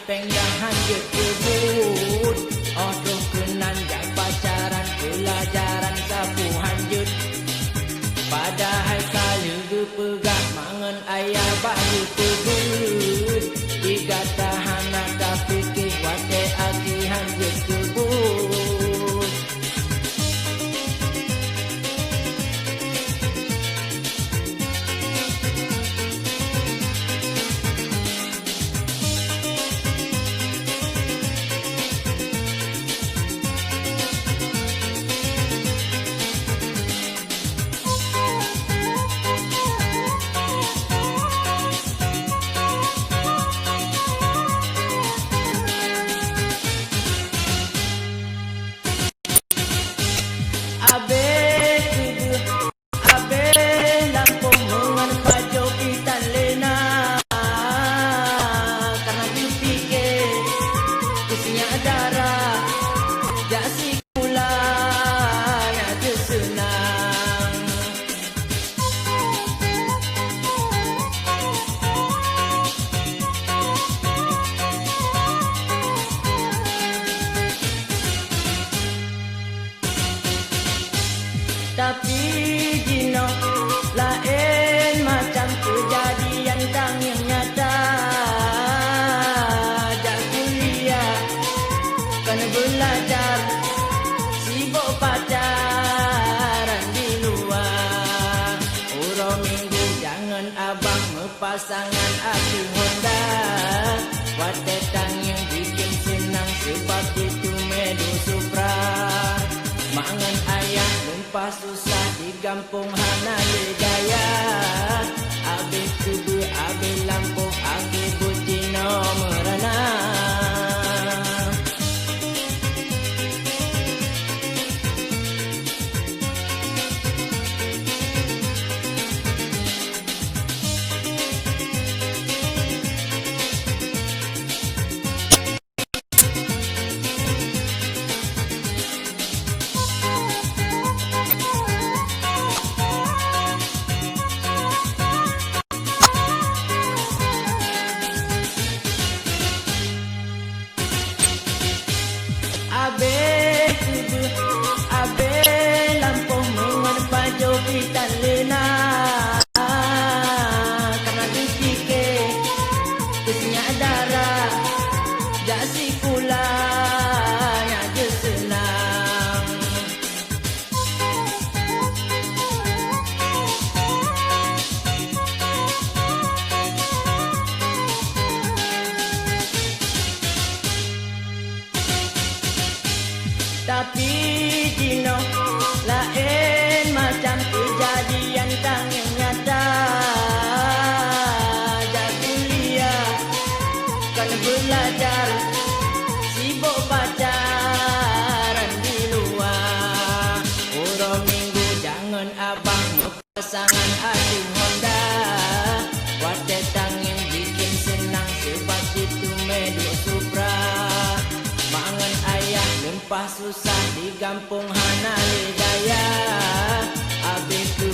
penggahan je kebut. Oh rukunan jak pacaran pelajaran sapu hanjut. Padahal kalau berpegang mangan ayah bayu kebut. Tiga tahan ada fikir wate aki hanjut kebut. Tapi Gino lain macam kejadian tang yang nyata. Jak kuliah kena belajar, sibuk pacaran di luar. Urang minggu jangan abang mepasangan aku Honda. Wate tang yang bikin senang sebab itu Medu Supra. Mangan ayah lumpah susah di kampung hana legaya. Habis kubu, habis lampu, habis butino merana. Tapi Gino lain macam kejadian tang yang nyata. Jak kuliah kena belajar, sibuk pacaran di luar. Urang minggu jangan abang pasangan aku Honda. Wate tang yang bikin senang sebab itu Medu Supra. Mangan ayah lempah susah di kampung hana legaya. Habis tu